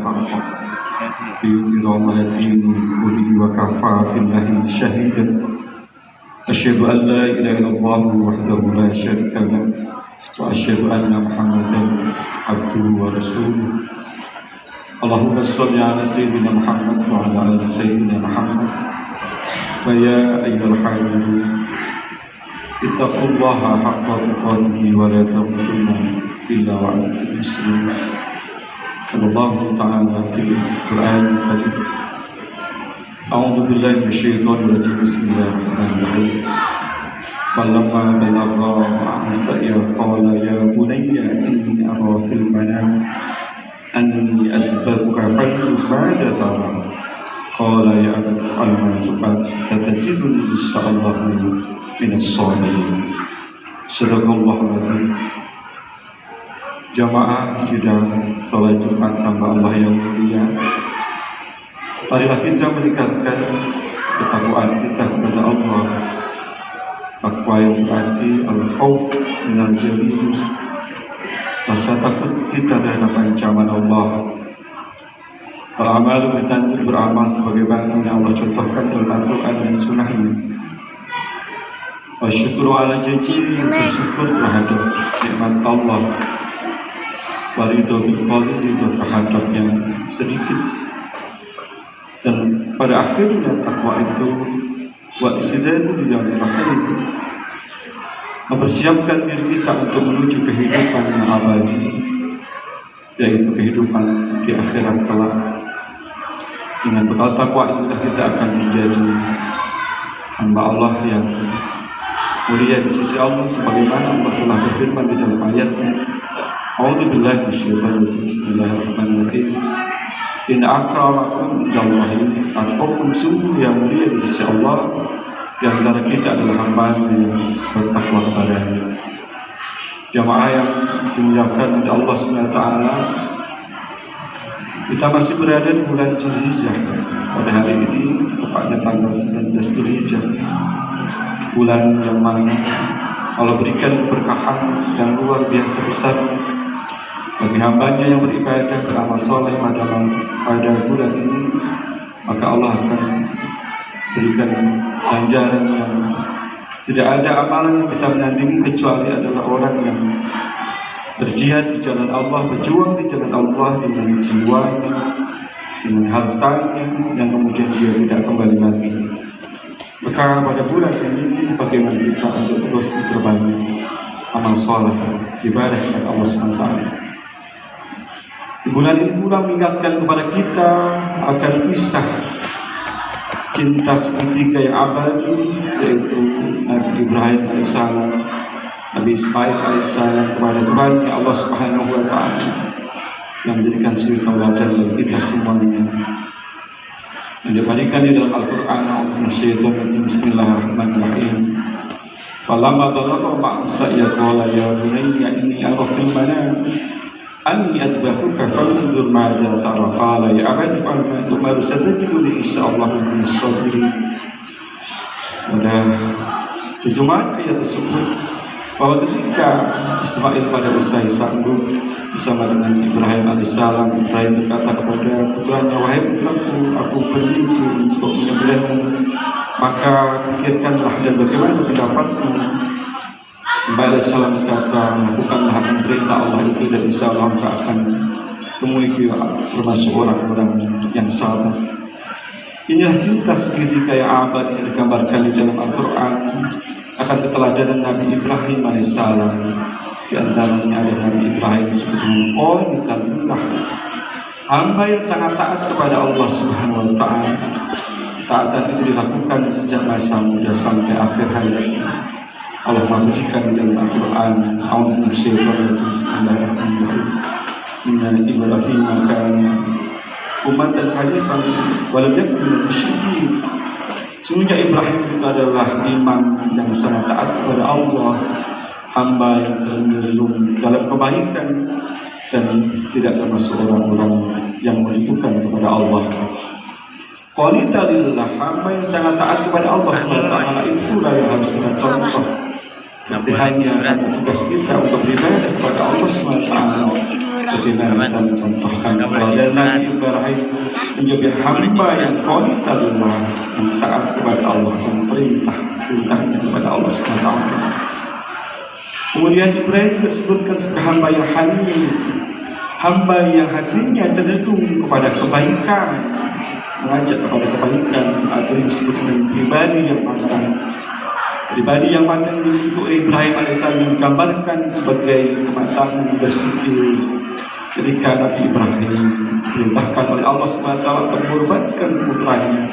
الحق ليظهر على الدين كله وكفى بالله شهيدا أشهد أن لا إله إلا الله وحده لا شريك له وأشهد أن محمدا عبده ورسوله اللهم صل على سيدنا محمد وعلى آل سيدنا محمد فيا أيها الحاملون اتقوا الله حق تقاته ولا تموتن إلا وأنتم مسلمون قال الله تعالى في القرآن الكريم أعوذ بالله من الشيطان الرجيم بسم الله الرحمن الرحيم فلما بلغ معه السعي قال يا بني إني أرى في المنام أني أذبحك فانظر ماذا ترى قال يا أبت افعل ما تؤمر ستجدني إن شاء الله من الصالحين. Sadaqallahul azim. Jamaah sidang salat Jumat hamba Allah yang mulia, marilah kita meningkatkan ketakwaan kita kepada Allah. Takwa yang berarti al-khauf minal jalil, rasa takut kita terhadap ancaman Allah. Beramal bertanda beramal sebagaimana yang Allah contohkan dalam Al-Quran dan Sunnahnya. Bersyukur ala janji, bersyukur terhadap nikmat Allah. Waridho bilqalil itu terhadap yang sedikit. Dan pada akhirnya takwa itu wa istidadu di dalam takwa itu mempersiapkan diri kita untuk menuju kehidupan yang abadi, yaitu kehidupan di akhirat kelak. Dengan bekal takwa itulah kita akan menjadi hamba Allah yang mulia di sisi Allah, sebagaimana Allah telah berfirman di dalam ayatnya. A'udzubillahi minasyaitonir rajim. Bismillahirrahmanirrahim. Inna akramakum indallahi atqakum, sungguh yang mulia di sisi Allah di antara kita adalah hamba yang bertakwa kepadanya. Jamaah yang dimuliakan oleh Allah SWT, kita masih berada di bulan Dzulhijjah. Pada hari ini tepatnya tanggal 19 Dzulhijjah, bulan yang mana Allah berikan keberkahan yang luar biasa besar bagi hambanya yang beribadah, beramal soleh pada bulan ini. Maka Allah akan berikan ganjaran yang tidak ada amalan yang bisa menandingi kecuali adalah orang yang berjihad di jalan Allah, berjuang di jalan Allah dengan jiwanya, dengan hartanya, yang kemudian dia tidak kembali lagi. Maka pada bulan ini bagaimana kita untuk terus berbanyak amal soleh, ibadah kepada Allah SWT. Di bulan ini pula mengingatkan kepada kita akan kisah cinta segitiga yang abadi, yaitu Nabi Ibrahim alaihissalam, Nabi Ismail alaihissalam kepada Tuhannya Allah Subhanahu wa Ta'ala, yang menjadikan suri tauladan bagi kita semuanya. Yang diberikan di dalam Al-Quran. Bismillahirrahmanirrahim. Falamma balagha ma'ahu as-sa'ya qala ya bunayya inni ara fil manam anni adbahuka fanzur madza tara qala ya abati if'al ma tu'mar satajiduni insyaallah minas sabirin. Pada Jumat ayat tersebut bahwa ketika Ismail pada usai sanggup bersama dengan Ibrahim alaihissalam, Ibrahim berkata kepada putranya, wahai putraku, aku pergi untuk menyembelihmu, maka pikirkanlah dan bagaimana pendapatmu. Ismail alaihissalam berkata, lakukanlah perintah Allah itu dan insya Allah engkau akan temui termasuk orang-orang yang sabar. Inilah cinta segitiga yang abadi yang digambarkan di dalam Al-Quran akan keteladanan Nabi Ibrahim alaihissalam. Di antaranya ada Nabi Ibrahim sebelum qanitalillah, hamba yang sangat taat kepada Allah Subhanahu wa Ta'ala. Taatan itu dilakukan sejak masa muda sampai akhir hayat. Allah mengujikan di dalam Al-Quran. A'udzu billahi Bismillahirrahmanirrahim. Inna Ibrahim kana ummatan hanifan wa lam yakun minal musyrikin. Sungguhnya Ibrahim itu adalah imam yang sangat taat kepada Allah, hamba yang cenderung dalam kebaikan dan tidak termasuk orang-orang yang menunjukkan kepada Allah. Qanitalillah, hamba yang sangat taat kepada Allah SWT, itulah yang harus kita contoh hanya tugas kita untuk beribadah kepada Allah SWT. Bagaimana kita mencontohkan kepada Nabi Ibrahim menjadi hamba yang qanitalillah, yang taat kepada Allah dan perintahnya kepada Allah SWT. Kemudian Ibrahim disebutkan sebagai hamba yang halim, hamba yang hatinya cenderung kepada kebaikan, mengajak kepada kebaikan, atau disebutkan pribadi yang matang. Pribadi yang matang itu Ibrahim alaihissalam digambarkan sebagai kematangan berpikir ketika Nabi Ibrahim diperintahkan oleh Allah SWT untuk mengorbankan putranya.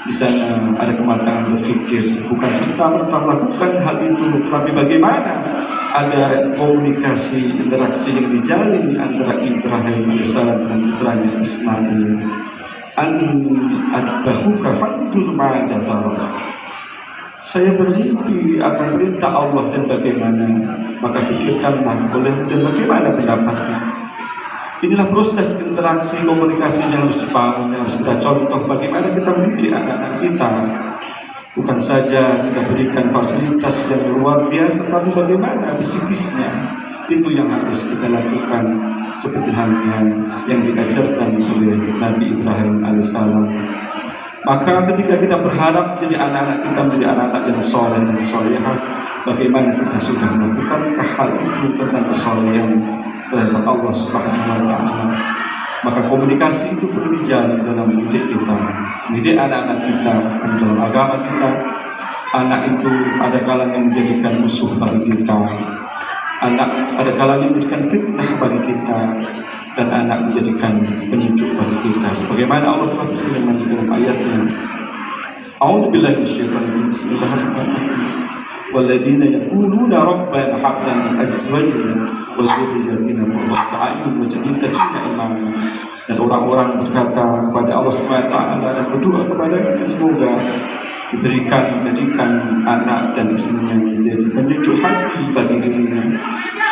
Di sana ada kematangan berpikir, bukan serta-merta melakukan hal itu, tapi bagaimana ada komunikasi, interaksi yang dijalin antara Ibrahim alaihissalam dan putranya Ismail. Adbahuka fandur ma'ada tara. Saya bermimpi akan perintah Allah dan bagaimana, maka pikirkanlah boleh dan bagaimana pendapatnya. Inilah proses interaksi komunikasi yang harus dibangun, yang harus kita contoh bagaimana kita mendidik anak-anak kita. Bukan saja kita berikan fasilitas yang luar biasa, tapi bagaimana psikisnya. Itu yang harus kita lakukan seperti halnya yang diajarkan oleh Nabi Ibrahim alaihissalam. Maka ketika kita berharap jadi anak-anak kita menjadi anak-anak yang soleh dan solehah, bagaimana kita sudah melakukan hal itu tentang kesolehan terhadap Allah Subhanahu wa Ta'ala. Maka komunikasi itu perlu dijalin dalam mendidik kita, mendidik anak-anak kita dalam agama kita. Anak itu ada kalanya menjadikan musuh bagi kita, anak ada kalanya menjadikan fitnah bagi kita, dan anak menjadikan penyejuk bagi kita. Sebagaimana Allah telah berfirman dalam ayatnya, A'udzubillahi minasyaitonir rajim. Bismillahirrahmanirrahim. Walladzina yaquluna rabbana hab lana min azwajina wa dhurriyyatina qurrata a'yun waj'alna lana imama. Dan orang-orang berkata kepada Allah SWT dan berdoa kepada kita, semoga diberikan, menjadikan anak dan istrinya menjadi penyejuk hati bagi dirinya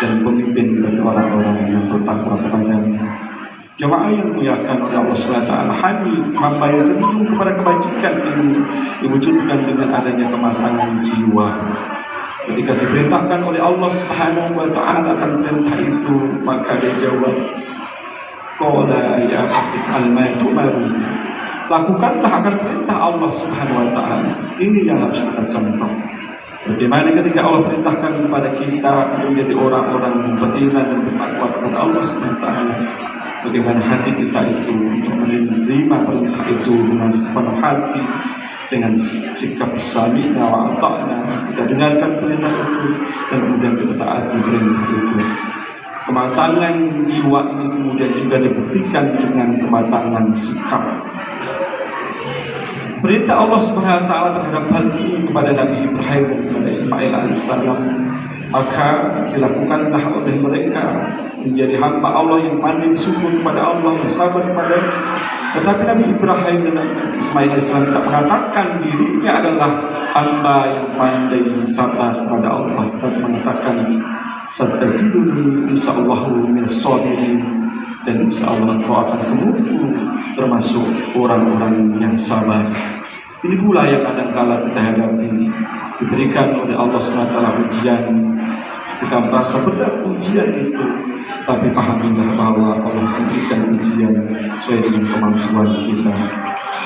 dan pemimpin bagi orang-orang yang bertakwa kepadanya. Jemaah yang dimuliakan oleh Allah SWT, hamba yang cenderung kepada kebajikan ini diwujudkan dengan adanya kematangan jiwa. Ketika diperintahkan oleh Allah Subhanahu wa Ta'ala akan perintah itu, maka dia jawab, qala ya al-ma tu'maru. Lakukanlah akan perintah Allah Subhanahu wa Ta'ala. Ini yang harus kita contoh. Bagaimana ketika Allah perintahkan kepada kita menjadi orang-orang yang beriman dan bertakwa kepada Allah Subhanahu wa Ta'ala, bagaimana hati kita itu untuk menerima perintah itu dengan sepenuh hati, dengan sikap sami'na wa ata'na. Kita dengarkan perintah itu dan kemudian kita taati perintah itu. Kematangan jiwa ini kemudian juga dibuktikan dengan kematangan sikap. Perintah Allah Subhanahu wa Ta'ala terhadap hal ini kepada Nabi Ibrahim dan kepada Ismail alaihissalam, maka dilakukanlah oleh mereka menjadi hamba Allah yang pandai bersyukur kepada Allah, bersabar kepada. Tetapi Nabi Ibrahim dan Nabi Ismail alaihissalam tidak mengatakan dirinya adalah hamba yang pandai sabar kepada Allah, tetapi mengatakan satajiduni insyaallahu minas sabirin, dan insyaallah kau akan kemudian termasuk orang-orang yang sabar. Ini pula yang kadang-kala kita hadapi, diberikan oleh Allah SWT ujian. Kita merasa berat ujian itu, tapi pahamilah bahwa Allah memberikan ujian sesuai dengan kemampuan kita.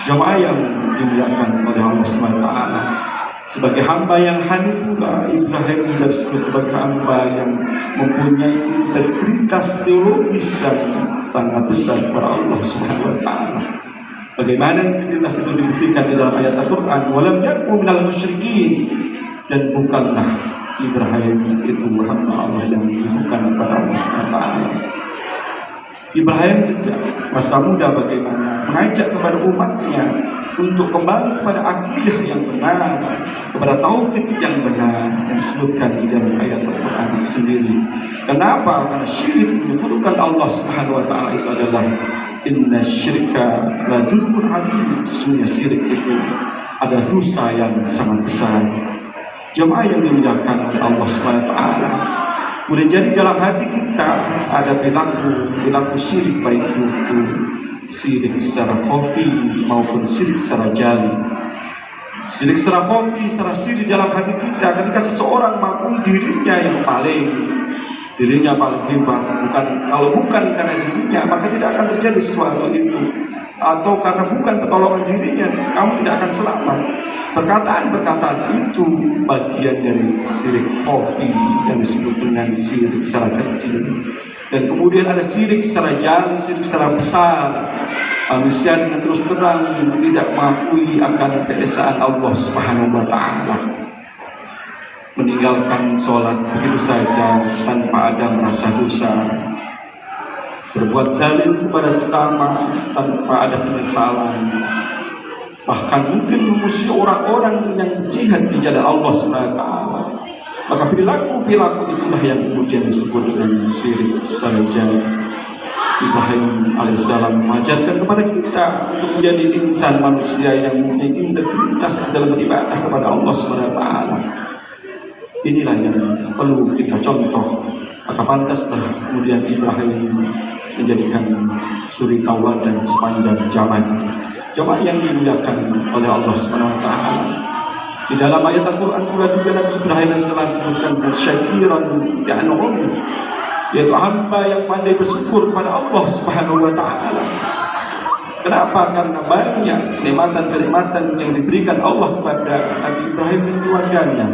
Jemaah yang dimuliakan oleh Allah SWT, sebagai hamba yang hanif pula, Ibrahim juga disebut sebagai hamba yang mempunyai integritas teologis yang sangat besar kepada Allah Subhanahu wa Ta'ala. Bagaimana integritas itu dibuktikan di dalam ayat Al-Quran, walam yakun minal musyrikin, dan bukanlah Ibrahim itu hamba Allah yang bukan kepada Allah Subhanahu wa Ta'ala. Ibrahim sejak masa muda bagaimana mengajak kepada umatnya untuk kembali kepada akidah yang benar, kepada tauhid yang benar, yang disebutkan di dalam ayat Al-Quran itu sendiri. Kenapa? Karena syirik menyebutkan Allah Subhanahu wa Ta'ala itu adalah inna syirka la dzulmun adzim. Sesungguhnya syirik itu ada dosa yang sangat besar. Jemaah yang dimuliakan oleh Allah Subhanahu wa Ta'ala, boleh jadi dalam hati kita ada perilaku syirik, baik itu syirik secara khafi maupun syirik secara jali. Syirik secara hati, secara syirik dalam hati kita. Ketika seseorang mengakui dirinya yang paling hebat, kalau bukan karena dirinya, maka tidak akan terjadi sesuatu itu. Atau karena bukan pertolongan dirinya, kamu tidak akan selamat. Perkataan-perkataan itu bagian dari syirik hati yang disebut dengan syirik secara kecil. Dan kemudian ada syirik secara jauh, syirik secara besar. Manusia dengan terus terang tidak mengakui akan keesaan Allah Subhanahu wa Ta'ala, meninggalkan sholat begitu saja tanpa ada merasa dosa, berbuat zalim kepada sesama tanpa ada penyesalan, bahkan mungkin memusuhi orang-orang yang jihad di jalan Allah Subhanahu wa Ta'ala. Maka perilaku itulah yang kemudian disebut dengan syirik secara jauh. Ibrahim alaihissalam mengajarkan kepada kita untuk menjadi insan manusia yang mempunyai integritas dalam beribadah kepada Allah Subhanahu wa Ta'ala. Inilah yang perlu kita contoh. Maka pantaslah kemudian Ibrahim menjadikan suri tauladan sepanjang zaman yang dimuliakan oleh Allah Subhanahu wa Ta'ala. Di dalam ayat Al-Quran pula juga Nabi Ibrahim alaihissalam disebutkan syakiran ya'an'um, yaitu hamba yang pandai bersyukur kepada Allah Subhanahu wa Ta'ala. Kenapa? Karena banyak kenikmatan-kenikmatan yang diberikan Allah kepada Nabi Ibrahim dan keluarganya.